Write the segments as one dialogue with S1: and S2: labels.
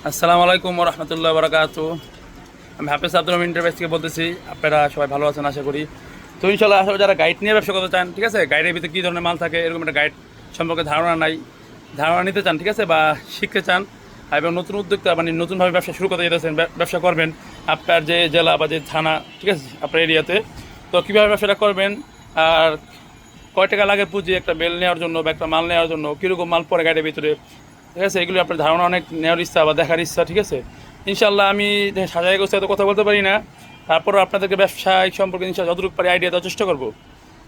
S1: আসসালামু আলাইকুম রহমতুল্লাহ বারাকাতু। আমি হাফেজ আব্দুল রহমান ইন্টারপ্রাইজ থেকে বলতেছি। আপনারা সবাই ভালো আছেন আশা করি। তো ইনশাল্লাহ আসলে যারা গাইড নিয়ে ব্যবসা করতে চান, ঠিক আছে, গাইডের ভিতরে কী ধরনের মাল থাকে এরকম একটা গাইড সম্পর্কে ধারণা নাই, ধারণা নিতে চান, ঠিক আছে, বা শিখতে চান এবং নতুন উদ্যোক্তা মানে নতুনভাবে ব্যবসা শুরু করতে যেতেছেন, ব্যবসা করবেন আপনার যে জেলা বা যে থানা, ঠিক আছে, আপনার এরিয়াতে, তো কীভাবে ব্যবসাটা করবেন আর কয় টাকা লাগে পুঁজি একটা বেল নেওয়ার জন্য বা একটা মাল নেওয়ার জন্য, কীরকম মাল পড়ে গাড়ির ভিতরে, ঠিক আছে, এগুলো আপনার ধারণা অনেক নেওয়ার ইচ্ছা বা দেখার ইচ্ছা, ঠিক আছে। ইনশাল্লাহ আমি সাজাই গোছায় তো কথা বলতে পারি না, তারপরও আপনাদেরকে ব্যবসায়িক সম্পর্কে ইনশাল্লাহ যতটুকু পারি আইডিয়া দেওয়ার চেষ্টা করবো,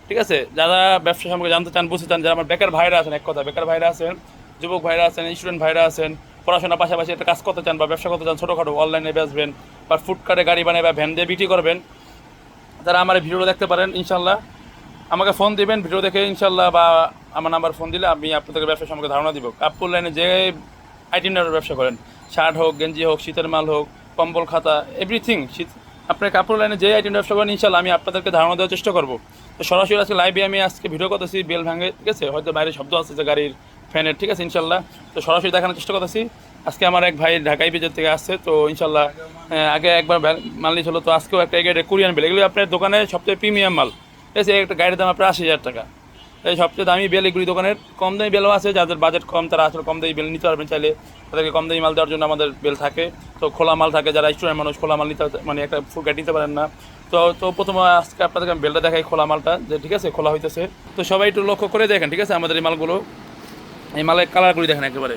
S1: ঠিক আছে। যারা ব্যবসা সম্পর্কে জানতে চান, বুঝতে চান, যারা আমার বেকার ভাইরা আছেন, এক কথা বেকার ভাইরা আছেন, যুবক ভাইরা আছেন, স্টুডেন্ট ভাইরা আছেন, পড়াশোনার পাশাপাশি একটা কাজ করতে চান বা ব্যবসা করতে চান, ছোটোখাটো অনলাইনে বেচবেন বা ফুডকার্টে গাড়ি বানায় বা ভ্যান দিয়ে বিক্রি করবেন, তারা আমার ভিডিওটা দেখতে পারেন। ইনশাল্লাহ আমাকে ফোন দিবেন ভিডিও দেখে ইনশাল্লাহ, বা আমার নাম্বার ফোন দিলে আমি আপনাদেরকে ব্যবসা সম্পর্কে ধারণা দিব। কাপড় লাইনে যে আইটেমের ব্যবসা করেন, শার্ট হোক, গেঞ্জি হোক, শীতের মাল হোক, কম্বল খাতা, এভরিথিং শীত, আপনার কাপড় লাইনে যে আইটেম ব্যবসা করেন ইনশাল্লাহ আমি আপনাদেরকে ধারণা দেওয়ার চেষ্টা করবো। তো সরাসরি আজকে লাইভে আমি আজকে ভিডিও করতেছি বেল ভাঙে, ঠিক আছে, হয়তো বাইরে শব্দ আছে যে গাড়ির ফ্যানের, ঠিক আছে, ইনশাল্লাহ তো সরাসরি দেখানোর চেষ্টা করতেছি। আজকে আমার এক ভাই ঢাকাই বিজের থেকে আসছে, তো ইনশাল্লাহ আগে একবার মাল নিয়েছিল, তো আজকেও একটা গাড়ি কোরিয়ান বেল, এগুলো আপনার দোকানে সবচেয়ে প্রিমিয়াম মাল, ঠিক আছে, একটা গাড়ির দাম আপনার 80,000 টাকা। এই সবচেয়ে দামি বেল এগুলি দোকানের, কম দামি বেলও আছে, যাদের বাজেট কম তারা আসলে কম দামি বেল নিতে পারবেন, চাইলে তাদেরকে কম দামি মাল দেওয়ার জন্য আমাদের বেল থাকে। তো খোলা মাল থাকে, যারা স্টুডেন্ট মানুষ খোলা মাল নিতে মানে একটা ফুল গাড়ি নিতে পারেন না, তো তো প্রথমে আজকে আপনাদেরকে আমি বেলটা দেখাই, খোলা মালটা যে, ঠিক আছে, খোলা হইতেছে। তো সবাই একটু লক্ষ্য করে দেখেন, ঠিক আছে, আমাদের এই মালগুলো, এই মালের কালারগুলি দেখেন একেবারে।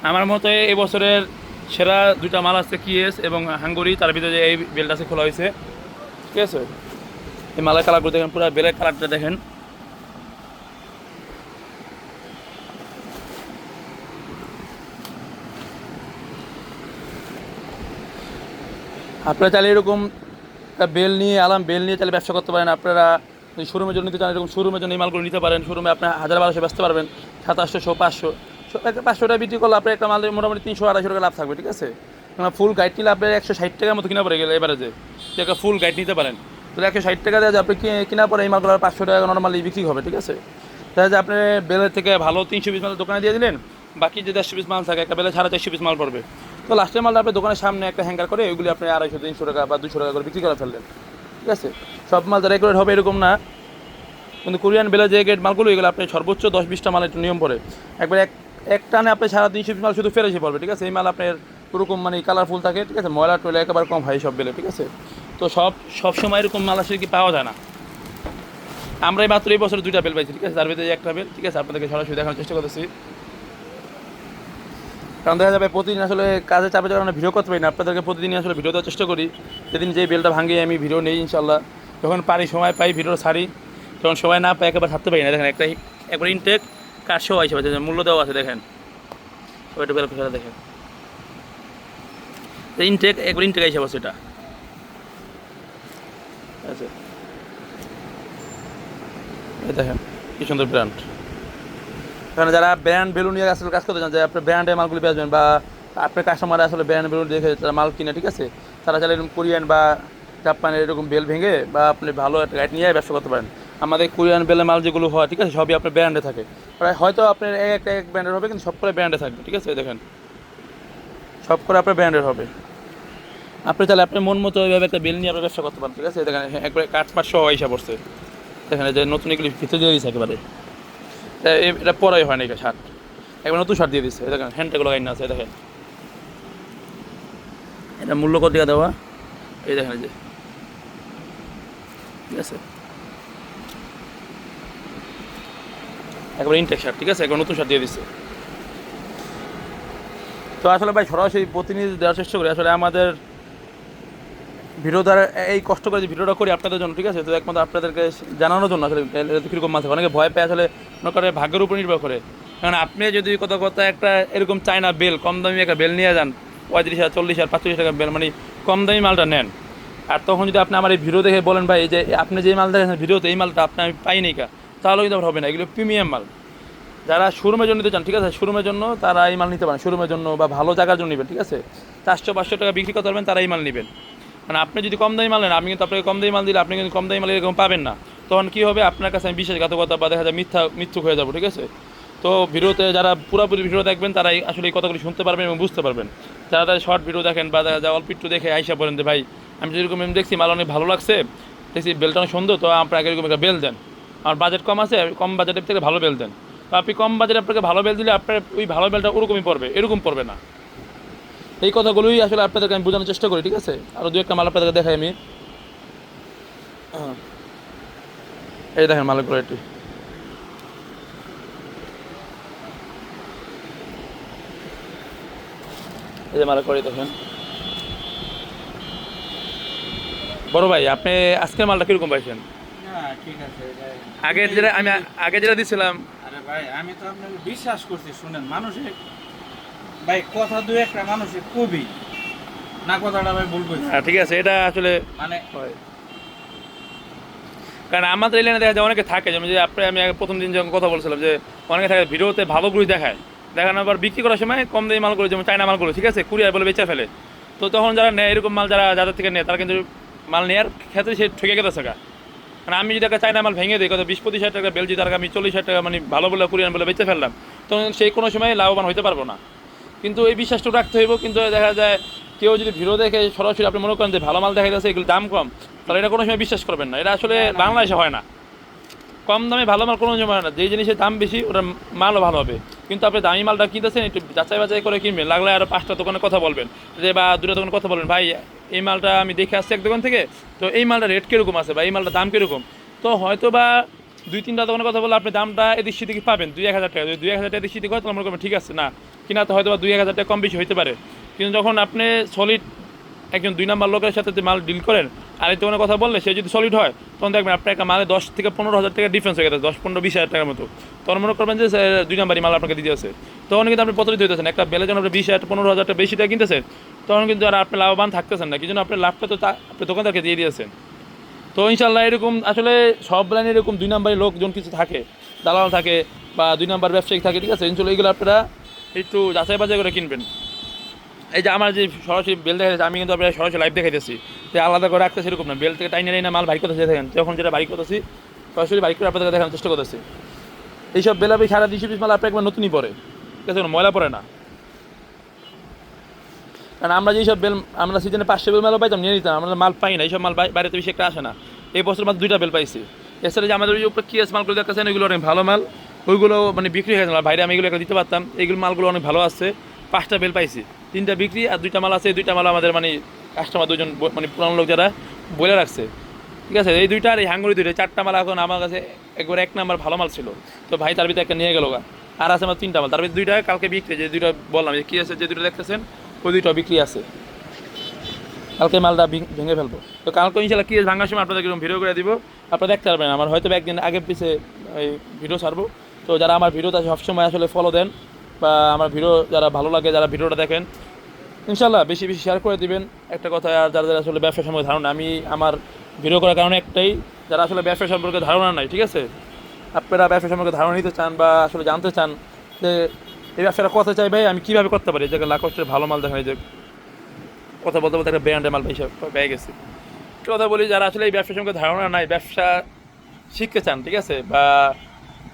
S1: আমার মতে এই বছরের সেরা দুইটা মাল আছে কিএস এবং হাঙ্গুরি, তার ভিতরে এই বেলটা আছে খোলা হয়েছে, ঠিক আছে। এই মালের কালারগুলো দেখেন, পুরো বেলের কালারটা দেখেন। আপনারা চাইলে এরকম বেল নিয়ে বেল নিয়ে চাইলে ব্যবসা করতে পারেন। আপনারা যদি শোরুমের জন্য নিতে চান, এরকম শোরুমের জন্য এই মালগুলো নিতে পারেন। শোরুমে আপনার 1,000-1,200 বেচতে পারবেন, 700-800, 500, 500 টাকা বিক্রি করলে আপনার একটা মালের মোটামুটি 300-250 টাকা লাভ থাকবে, ঠিক আছে। ফুল গাইড নিলে আপনার 160 টাকার মতো কিনা পড়ে গেলে এবারে যে একটা ফুল গাইড নিতে পারেন, তো 160 টাকা দেওয়া আপনি কিনা পরে এই মালগুলো 500 টাকা নর্মালি বিক্রি হবে, ঠিক আছে। তাহলে যে আপনি বেলের থেকে ভালো 300 পিস মাল দোকানে দিয়ে দিলেন, বাকি যে 150 পিস মাল থাকে একটা বেলে 450 পিস মাল পড়বে। তো লাস্টের মালটা আপনি দোকানের সামনে একটা হ্যাঙ্গার করে ওইগুলি আপনি 250-300 টাকা বা 200 টাকা করে বিক্রি করে ফেললেন, ঠিক আছে। সব মাল তো রেগুলেট হবে এরকম না, কিন্তু কোরিয়ান বেলে যে গেট মালগুলো এগুলো আপনি সর্বোচ্চ 10-20টা মাল একটু নিয়ম পড়ে, একবার এক টানে আপনি 350 পিস মাল শুধু ফেরে এসে পড়বে, ঠিক আছে। এই মাল আপনার ওরকম মানে কালারফুল থাকে, ঠিক আছে, ময়লা টয়লা একেবারে কম হয় সব বেলে, ঠিক আছে। তো সব সময় এরকম মাল আসলে কি পাওয়া যায় না। আমরা এই মাত্র এই বছর 2টা বেল পাইছি, ঠিক আছে, তার ভিতরে একটা বেল, ঠিক আছে, আপনাদেরকে সরাসরি দেখানোর চেষ্টা করতেছি। কারণ দেখা যাবে প্রতিদিন আসলে কাজে চাপে যখন আমরা ভিডিও করতে পারি না, আপনাদেরকে প্রতিদিন আসলে ভিডিও দেওয়ার চেষ্টা করি। যেদিন যেই বেলটা ভাঙিয়ে আমি ভিডিও নেই ইনশাল্লাহ, যখন পারি সময় পাই ভিডিও ছাড়ি, যখন সময় না পাই একেবারে ছাড়তে পারি না। দেখেন একবার ইনটেক কাটশো হিসেবে মূল্য দেওয়া আছে, দেখেন সবাই একটু বেল ফেলে দেখেন, একবার ইনটেক হিসাব আছে এটা, আচ্ছা এই দেখেন কি সুন্দর ব্র্যান্ড। এখানে যারা ব্র্যান্ড বেলুন নিয়ে আসলে কাজ করতে চান, যে আপনি ব্র্যান্ডের মালগুলি বেচবেন বা আপনার কাস্টমার আসলে ব্র্যান্ড বেলুন দেখে তারা মাল কিনে, ঠিক আছে, তারা চাইলে এরকম কোরিয়ান বা জাপানের এরকম বেল ভেঙে বা আপনি ভালো একটা গাইড নিয়ে ব্যবসা করতে পারেন। আমাদের কোরিয়ান বেলের মাল যেগুলো হয়, ঠিক আছে, সবই আপনার ব্র্যান্ডে থাকে, হয়তো আপনার এক ব্র্যান্ডের হবে কিন্তু সব করে ব্র্যান্ডে থাকবে, ঠিক আছে, দেখেন সব করে আপনার ব্র্যান্ডের হবে। আপনি চাইলে আপনার মন মতো ওইভাবে একটা বেল নিয়ে আপনার ব্যবসা করতে পারেন, ঠিক আছে। দেখেন একবারে কাঠপাট সহ হিসাব পড়ছে, দেখেন যে নতুন এগুলি ভিতরে দিয়ে দিয়েছে একেবারে, এটা পরাই হয় না, এটা শার্ট একবার নতুন শার্ট দিয়ে দিচ্ছে, দেখেন হ্যান্ডটাগুলো গাইন আছে, দেখেন এটা মূল্য কত টাকা দেওয়া, এই দেখেন এই যে, ঠিক আছে, একবার ইনটেক শার্ট, ঠিক আছে, একবার নতুন শার্ট দিয়ে দিচ্ছে। তো আসলে ভাই সরাসরি প্রতিনিধি দেওয়ার চেষ্টা করি, আসলে আমাদের ভিডিও দ্বারা এই কষ্ট করে যে ভিডিওটা করি আপনাদের জন্য, ঠিক আছে, তো একমাত্র আপনাদেরকে জানানোর জন্য। আসলে কীরকম মাছ অনেকে ভয় পায়, আসলে মনে করে ভাগ্যের উপর নির্ভর করে। কারণ আপনি যদি কথা একটা এরকম চায়না বেল কম দামি একটা বেল নিয়ে যান, 35,000, 40,000, 45 টাকা বেল, মানে কম দামি মালটা নেন, আর তখন যদি আপনি আমার এই ভিডিও দেখে বলেন ভাই এই যে আপনি যেই মাল দেখেন ভিডিওতে এই মালটা আপনি আমি পাইনি কা, তাহলে কিন্তু হবে না। এগুলো প্রিমিয়াম মাল, যারা শোরুমের জন্য নিতে চান, ঠিক আছে, শোরুমের জন্য তারা এই মাল নিতে পারেন, শোরুমের জন্য বা ভালো জায়গার জন্য নেবেন, ঠিক আছে, 400-500 টাকা বিক্রি করতে পারবেন, তারা এই মাল নেবেন। মানে আপনি যদি কম দামি মাল নেন, আমি কিন্তু আপনাকে কম দামি মাল দিলে আপনি কিন্তু কম দামি মাল এরকম পাবেন না, তখন কী হবে, আপনার কাছে আমি বিশ্বাসঘাতকতা বা দেখা যায় মিথ্যুক হয়ে যাবো, ঠিক আছে। তো ভিডিওতে যারা পুরোপুরি ভিডিও দেখবেন তারাই আসলে এই কথাগুলি শুনতে পারবেন এবং বুঝতে পারবেন। যারা তারা শর্ট ভিডিও দেখেন বা যারা অল্প একটু দেখে আইসা বলেন যে ভাই আমি যেরকম দেখছি মাল অনেক ভালো লাগছে, দেখছি বেলটা অনেক সুন্দর, তো আপনাকে এরকম একটা বেল দেন, আমার বাজেট কম আছে, কম বাজেটের থেকে ভালো বেল দেন। তো আপনি কম বাজেটে আপনাকে ভালো বেল দিলে আপনার ওই ভালো বেলটা ওরকমই পড়বে, এরকম পড়বে না। এই কথাগুলোই আসলে আপনাদেরকে আমি বোঝানোর চেষ্টা করি, ঠিক আছে। আরও দু একটা মাল আপনাদেরকে দেখাই আমি। এই দেখেন মালের কোয়ালিটি, এই যে মালের কোয়ালিটি দেখেন। বড় ভাই আপনি আজকের মালটা কীরকম পাইছেন?
S2: হ্যাঁ ঠিক আছে ভাই।
S1: আগে যেটা দিছিলাম।
S2: আরে ভাই আমি তো আপনাকে বিশ্বাস করছি, শুনেন মানুষের ভাই কথা দু একটা মানুষের কবি না, কথাটা ভাই ভুল কইছে
S1: হ্যাঁ ঠিক আছে, এটা আসলে
S2: মানে
S1: হয়। কারণ আমাদের এই লাইনে দেখা যায় অনেকে থাকে, যেমন যে আমি আগে প্রথম দিন যখন কথা বলছিলাম যে অনেকে থাকে ভিডিওতে ভালোগুলি দেখায়, দেখানোর পর বিক্রি করার সময় কম দামি মালগুলো, যেমন চায়না মালগুলো, ঠিক আছে, কুরিয়ার বলে বেচে ফেলে। তো তখন যারা নেয় এরকম মাল, যাদের থেকে নেয় তারা কিন্তু মাল নেওয়ার ক্ষেত্রে সে ঠকে গেছে টাকা। মানে আমি যদি একটা চায়না মাল ভেঙে দিই কত 20-25 টাকা বেলজি, তার আমি 40 টাকা মানে ভালো বলে কুরিয়ান বলে বেচে ফেললাম, তখন সেই কোনো সময় লাভবান হতে পারবো না। কিন্তু এই বিশ্বাসটা রাখতে হইব। কিন্তু দেখা যায় কেউ যদি ভিডিও দেখে সরাসরি আপনি মনে করেন যে ভালো মাল দেখা যাচ্ছে, এগুলো দাম কম, তাহলে এটা কোনো সময় বিশ্বাস করবেন না। এটা আসলে বাংলাদেশে হয় না, কম দামে ভালো মাল কোনো সময় হয় না। যেই জিনিসের দাম বেশি ওটার মালও ভালো হবে। কিন্তু আপনি দামি মালটা কিনতেছেন, একটু যাচাই বাছাই করে কিনবেন। লাগলে আরও 5টা দোকানে কথা বলবেন, যে বা 2টা দোকানে কথা বলবেন, ভাই এই মালটা আমি দেখে আসছি এক দোকান থেকে, তো এই মালটা রেট কীরকম আছে বা এই মালটার দাম কীরকম। তো হয়তো বা 2-3টা দোকানে কথা বলে আপনি দামটা এদিক সেদিকে পাবেন 2-1000 টাকা। যদি 2-1000 টাকা এদিক সেদিকে হয় তাহলে মনে করবেন ঠিক আছে, না কিনা তো হয়তো বা 2-1000 টাকা কম বেশি হতে পারে। কিন্তু যখন আপনি সলিড একজন 2 নাম্বার লোকের সাথে যে মাল ডিল করেন, আর এই দোকানে কথা বললে সে যদি সলিড হয়, তখন দেখবেন আপনার একটা মালে 10-15 হাজার টাকা ডিফারেন্স হয়ে গেছে, 10-15-20 হাজার টাকার মতো। তখন মনে করবেন যে 2 নাম্বারই মাল আপনাকে দিতে আছে। তখন কিন্তু আপনি প্রতারিত হইতেছেন। একটা বেলে যখন আপনি 20,000-15,000 টাকা বেশি টাকা কিনতেছেন, তখন কিন্তু আর আপনি লাভবান থাকতেছেন না, কি জন্য আপনার লাভটা তো আপনি দোকানদারকে দিয়ে দিয়েছেন। তো ইনশাল্লাহ এরকম আসলে সব লাইনে এরকম 2 নাম্বারই লোকজন কিছু থাকে, দালাল থাকে বা 2 নাম্বার ব্যবসায়িক থাকে, ঠিক আছে। ইনশাল্লাহ এইগুলো আপনারা একটু যাচাই বাছাই করে কিনবেন। এই যে আমার যে সরাসরি বেল দেখা যাচ্ছে, আমি কিন্তু আপনার সরাসরি লাইভ দেখাইতেছি, যে আলাদা করে রাখতে সেরকম না। বেল থেকে টাইনে না মাল বাড়ি করতেছে, দেখেন যখন যেটা বাড়ি করতেছি সরাসরি বাড়ি করে আপনাদের দেখানোর চেষ্টা করতেছি। এইসব বেল আপনি সারা 200 পিস মাল আপনার একবার নতুনই পড়ে, ঠিক আছে, কোনো ময়লা পড়ে না। কারণ আমরা যেসব বেল আমরা সিজনে 500 বেল মালও পাইতাম, নিয়ে নিতাম, আমরা মাল পাই না, এইসব মাল বাইরেতে বেশি একটা আসে না। এই বছর মাত্র 2টা বেল পাইছি। এছাড়া যে আমাদের ওই উপরে কিএস মালগুলো দেখতেছেন, ওইগুলো অনেক ভালো মাল, ওইগুলো মানে বিক্রি হয়ে গেছে। বাইরে আমি এগুলো একটা দিতে পারতাম, এইগুলো মালগুলো অনেক ভালো আসছে। 5টা বেল পাইছি, 3টা বিক্রি আর 2টা মাল আছে। 2টা মাল আমাদের মানে কাস্টমার 2জন মানে পুরানো লোক যারা বলে রাখছে, ঠিক আছে। এই 2টা আর এই হাঙ্গুরি 2টা, 4টা মাল এখন আমার কাছে একবার 1 নাম্বার ভালো মাল ছিল। তো ভাই তার ভিতরে একটা নিয়ে গেল গা, আর আছে আমার 3টা মাল, তার ভিতরে 2টা কালকে বিক্রি। যে 2টা বললাম যে কী আছে, যে 2টা দেখতেছেন ওই 2টা বিক্রি আছে, কালকে মালটা ভেঙে ফেলবো। তো কালকে ইনশাল্লাহ কি ভাঙার সময় আপনাদের এরকম ভিডিও করে দিব, আপনারা দেখতে পারবেন। আমার হয়তো একদিন আগে পিছিয়ে এই ভিডিও ছাড়বো। তো যারা আমার ভিডিওটা সবসময় আসলে ফলো দেন বা আমার ভিডিও যারা ভালো লাগে, যারা ভিডিওটা দেখেন, ইনশাল্লাহ বেশি বেশি শেয়ার করে দিবেন। একটা কথা, আর যারা যারা আসলে ব্যবসা সম্পর্কে ধারণা, আমি আমার ভিডিও করার কারণে একটাই, যারা আসলে ব্যবসা সম্পর্কে ধারণা নাই, ঠিক আছে, আপনারা ব্যবসা সম্পর্কে ধারণা নিতে চান বা আসলে জানতে চান যে এই ব্যবসাটা করতে চাই ভাই আমি কীভাবে করতে পারি, যে লাখ কষ্টের ভালো মাল দেখেন, এই যে কথা বলতে বলতে একটা ব্র্যান্ডের মাল পেয়ে গেছি। একটু কথা বলি, যারা আসলে এই ব্যবসার সঙ্গে ধারণা নাই, ব্যবসা শিখতে চান, ঠিক আছে, বা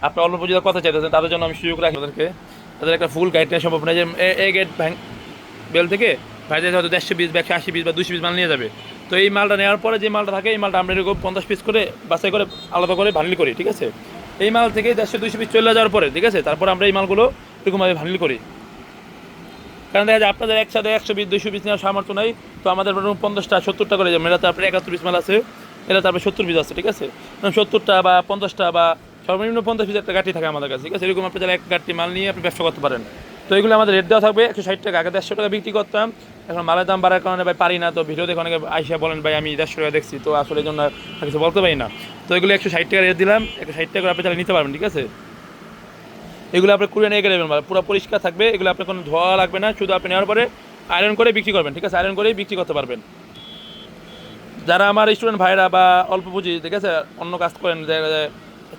S1: আপনার অল্প পুঁজিতে কথা চাইতেছেন, তাদের জন্য আমি সুযোগ রাখি তাদেরকে, তাদের একটা ফুল গাইড নেওয়া সম্ভব না। যে এই গেট বেল থেকে ভাই হয়তো 150 পিস বা 180 পিস বা 200 পিস মাল নিয়ে যাবে। তো এই মালটা নেওয়ার পরে যে মালটা থাকে, এই মালটা আমরা এরকম 50 পিস করে বাছাই করে আলাদা করে ভানিল করি, ঠিক আছে। এই মাল থেকে 150-200 পিস চলে যাওয়ার পরে, ঠিক আছে, তারপর আমরা এই মালগুলো এরকমভাবে ভানিল করি। কারণ দেখা যায় আপনাদের একসাথে 120-200 পিস নেওয়ার সামর্থ্য নাই। তো আমাদের 50টা-70টা করে যাবে, এটা তারপরে 71 পিস মাল আছে, এটা তারপরে 70 পিস আছে, ঠিক আছে। 70টা বা 50টা বা সর্বনিম্ন 50 পিস একটা গাড়ি থাকে আমাদের কাছে, ঠিক আছে। এরকম আপনি তাহলে এক গাড়ি মাল নিয়ে আপনি ব্যবসা করতে পারেন। তো এগুলো আমাদের রেট দেওয়া থাকবে 160 টাকা। আগে 150 টাকা বিক্রি করতাম, এখন মালের দাম বাড়ার কারণে ভাই পারি না। তো ভিডিও দেখে অনেকে আইসা বলেন ভাই আমি 150 টাকা দেখছি, তো আসলে এই জন্য কিছু বলতে পারি না। তো এগুলো 160 টাকা রেট দিলাম, 160 টাকা করে আপনি তাহলে নিতে পারবেন, ঠিক আছে। এগুলো আপনি কুড়িয়ে নিয়ে গেলে পুরো পরিষ্কার থাকবে, এগুলো আপনার কোনো ধোয়া লাগবে না, শুধু আপনি নেওয়ার পরে আয়রন করে বিক্রি করবেন, ঠিক আছে, আয়রন করেই বিক্রি করতে পারবেন। যারা আমার স্টুডেন্ট ভাইরা বা অল্প পুঁজি, ঠিক আছে, অন্য কাজ করেন,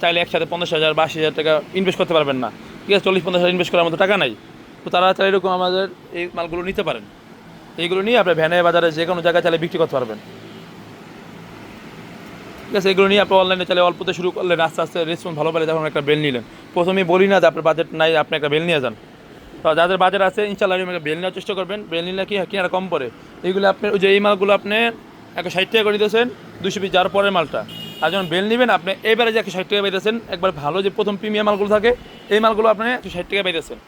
S1: চাইলে একসাথে 50,000 বা 80,000 টাকা ইনভেস্ট করতে পারবেন না, ঠিক আছে, 40-50,000 ইনভেস্ট করার মতো টাকা নাই। তো তারা চাইলে এরকম আমাদের এই মালগুলো নিতে পারেন। এইগুলো নিয়ে আপনি ভ্যানে বাজারে যে কোনো জায়গায় চাইলে বিক্রি করতে পারবেন, ঠিক আছে। এগুলো নিয়ে আপনি অনলাইনে চাইলে অল্পতে শুরু করলেন, আস্তে আস্তে রেসপন্স ভালো পেলে তখন একটা বেল নিলেন, প্রথমেই বলি না যে আপনার বাজেট নাই আপনি একটা বেল নিয়ে যান। তো যাদের বাজেট আছে ইনশাল্লাহ এরকম একটা বেল নেওয়ার চেষ্টা করবেন। বেল নিলে কি কিনারা কম পড়ে। এইগুলো আপনি ওই যে এই মালগুলো আপনি 160 টাকা করে দিতেছেন 200 পিস যাওয়ার পরের মালটা। আর যখন বেল নেবেন আপনি এবারে যে 160 টাকা পাইতেছেন, একবার ভালো যে প্রথম প্রিমিয়াম মালগুলো থাকে এই মালগুলো আপনি 160 টাকা পাইতেছেন,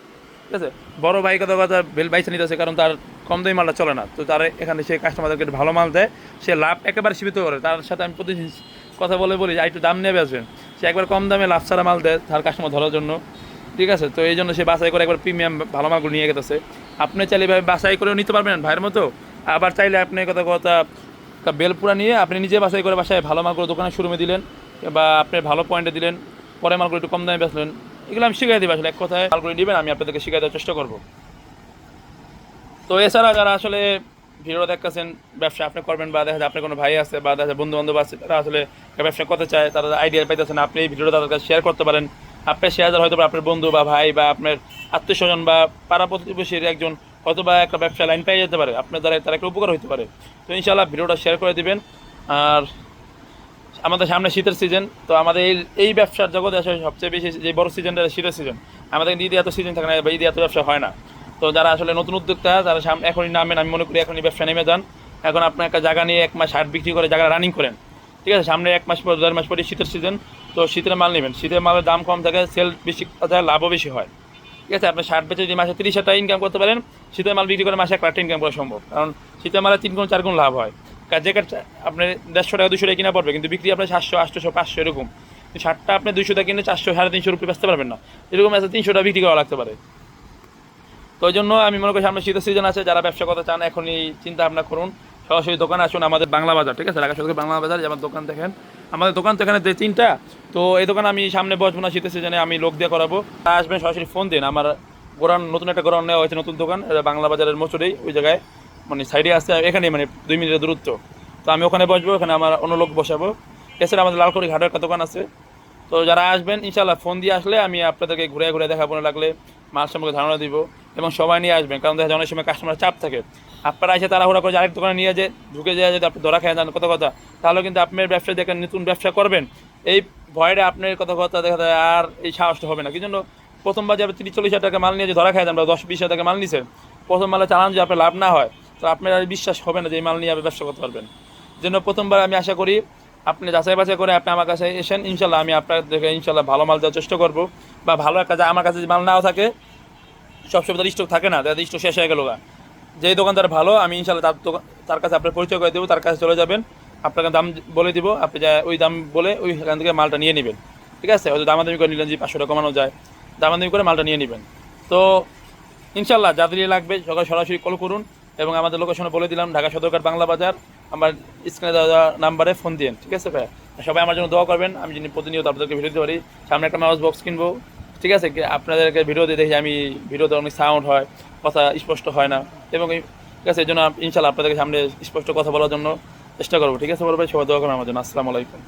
S1: ঠিক আছে। বড় ভাই কথা কথা বেল বাইছে নিতেছে, কারণ তার কম দামি মালটা চলে না। তো তার এখানে সে কাস্টমারদেরকে একটু ভালো মাল দেয়, সে লাভ একেবারে সীমিত করে। তার সাথে আমি প্রতিদিন কথা বলি যে একটু দাম নিয়ে আসবেন, সে একবার কম দামে লাভ ছাড়া মাল দেয় তার কাস্টমার ধরার জন্য, ঠিক আছে। তো এই জন্য সে বাছাই করে একবার প্রিমিয়াম ভালো মালগুলো নিয়ে গেছে। আপনি চাইলে এভাবে বাছাই করেও নিতে পারবেন ভাইয়ের মতো, আবার চাইলে আপনি কথা কথা বেলপুরা নিয়ে আপনি নিজে বাছাই করে বাসায় ভালো মালগুলো দোকানে শোরুমে দিলেন বা আপনি ভালো পয়েন্টে দিলেন, পরে মালগুলো একটু কম দামে বেচলেন। এগুলো আমি শিখিয়ে দিই আসলে, এক কথায় মালগুলো নেবেন আমি আপনাদেরকে শিখিয়ে দেওয়ার চেষ্টা করবো। তো এছাড়া যারা আসলে ভিডিওটা দেখতেছেন ব্যবসা আপনি করবেন, বা দেখা যায় আপনার কোনো ভাই আছে বা দেখা যায় বন্ধু বান্ধব আছে তারা আসলে ব্যবসা করতে চায়, তারা আইডিয়া পাইতেছেন, আপনি এই ভিডিওটা তাদের কাছে শেয়ার করতে পারেন। আপনার শেয়ার হয়তো আপনার বন্ধু বা ভাই বা আপনার আত্মীয় স্বজন বা পাড়া প্রতিবেশীর একজন হয়তো বা একটা ব্যবসা লাইন পেয়ে যেতে পারে, আপনার দ্বারা তার একটা উপকার হতে পারে। তো ইনশাআল্লাহ ভিডিওটা শেয়ার করে দিবেন। আর আমাদের সামনে শীতের সিজন, তো আমাদের এই ব্যবসার জগতে আসলে সবচেয়ে বেশি যে বড় সিজনটা শীতের সিজন। আমাদের ঈদে এত সিজন থাকে না বা ঈদে এত ব্যবসা হয় না। তো যারা আসলে নতুন উদ্যোক্তা যারা এখনই নামেন, আমি মনে করি এখনই ব্যবসা নেমে যান। এখন আপনার একটা জায়গা নিয়ে 1 মাস হাট বিক্রি করে জায়গা রানিং করেন, ঠিক আছে। সামনে 1 মাস পর 1.5 মাস পরে শীতের সিজন, তো শীতের মাল নেবেন। শীতের মালের দাম কম থাকে, সেল বেশি থাকে, লাভও বেশি হয়, ঠিক আছে। আপনি শার্ট বেচে যদি মাসে 30,000 টাকা ইনকাম করতে পারেন, শীতের মাল বিক্রি করে মাসে 1 লাখ টাকা ইনকাম করা সম্ভব। কারণ শীতের মালে 3 গুণ 4 গুণ লাভ হয়। জ্যাকেট আপনার 150 টাকা 200 টাকা কিনা পড়বে, কিন্তু বিক্রি আপনার 700 800 500 এরকম। শার্টটা আপনি 200 টাকা কিনে 400 350 রুপি বেচতে পারবেন না, এরকম আছে 300 টাকা বিক্রি করা লাগতে পারে। তো ওই জন্য আমি মনে করি সামনে শীতের সিজন আছে, যারা ব্যবসা করতে চান এখনই চিন্তা ভাবনা করুন, সরাসরি দোকানে আসুন আমাদের বাংলা বাজার, ঠিক আছে। ঢাকা শহরের বাংলা বাজার যে আমার দোকান দেখেন, আমাদের দোকান তো এখানে 3টা। তো এই দোকানে আমি সামনে বসবো না শীতের সিজনে, আমি লোক দিয়ে করাবো। আসবেন সরাসরি ফোন দিন। আমার গোরান নতুন একটা গোরান নেওয়া হয়েছে, নতুন দোকান, এটা বাংলা বাজারের মোচড়েই ওই জায়গায় মানে সাইডে আসছে, এখানেই মানে 2 মিনিটের দূরত্ব। তো আমি ওখানে বসবো, ওখানে আমার অন্য লোক বসাবো। এছাড়া আমাদের লালকুড়ি ঘাটের একটা দোকান আছে। তো যারা আসবেন ইনশাল্লাহ ফোন দিয়ে আসলে আমি আপনাদেরকে ঘুরে ঘুরে দেখাবো, লাগলে মাল সম্পর্কে ধারণা দিব, এবং সবাই নিয়ে আসবেন। কারণ দেখা যায় অনেক সময় কাস্টমার চাপ থাকে, আপনারা এসে তাড়াহুড়া করে আরেক দোকানে নিয়ে যে ঢুকে যায়, যদি আপনি ধরা খেয়ে যান কথা, তাহলে কিন্তু আপনার ব্যবসা দেখে নতুন ব্যবসা করবেন এই ভয়টা আপনার কথা দেখা যায় আর এই সাহসটা হবে না। কি জন্য প্রথমবার যে আপনি 30-40 হাজার টাকা মাল নিয়ে যে ধরা খেয়ে যান বা 10-20 হাজার টাকা মাল নিছেন, প্রথম মালে চালান যদি আপনার লাভ না হয়, তো আপনার আর বিশ্বাস হবে না যে এই মাল নিয়ে আপনি ব্যবসা করতে পারবেন। জন্য প্রথমবার আমি আশা করি আপনি যাচাই বাছাই করে আপনি আমার কাছে এসেন, ইনশাল্লাহ আমি আপনাদেরকে ইনশাল্লাহ ভালো মাল দেওয়ার চেষ্টা করবো। বা ভালো একটা আমার কাছে যে মাল নাও থাকে, সবসময় তার স্টক থাকে না, তাদের স্টক শেষ হয়ে গেল, যেই দোকানদার ভালো আমি ইনশাল্লাহ তার কাছে আপনার পরিচয় করে দেবো, তার কাছে চলে যাবেন, আপনাকে দাম বলে দিব, আপনি যা ওই দাম বলে ওইখান থেকে মালটা নিয়ে নেবেন, ঠিক আছে। হয়তো দামাদামি করে নিলেন যে 500 টাকা কমানো যায়, দামাদামি করে মালটা নিয়ে নেবেন। তো ইনশাল্লাহ যাদের লাগবে সরাসরি কল করুন, এবং আমাদের লোকেশনে বলে দিলাম ঢাকা সদরঘাট বাংলা বাজার, আমার স্ক্রিনে দেওয়া নাম্বারে ফোন দিন, ঠিক আছে ভাই। সবাই আমার জন্য দোয়া করবেন, আমি যিনি প্রতিনিয়ত আপনাদেরকে ভিডিও দিতে পারি। সামনে একটা মাউস বক্স কিনবো, ঠিক আছে। আপনাদেরকে ভিডিও দিয়ে দেখি আমি ভিডিওতে অনেক সাউন্ড হয়, কথা স্পষ্ট হয় না, এবং ঠিক আছে এই জন্য ইনশাল্লাহ আপনাদেরকে সামনে স্পষ্ট কথা বলার জন্য চেষ্টা করবো, ঠিক আছে বড় ভাই। সবাই দোয়া করবেন আমার জন্য। আসসালামু আলাইকুম।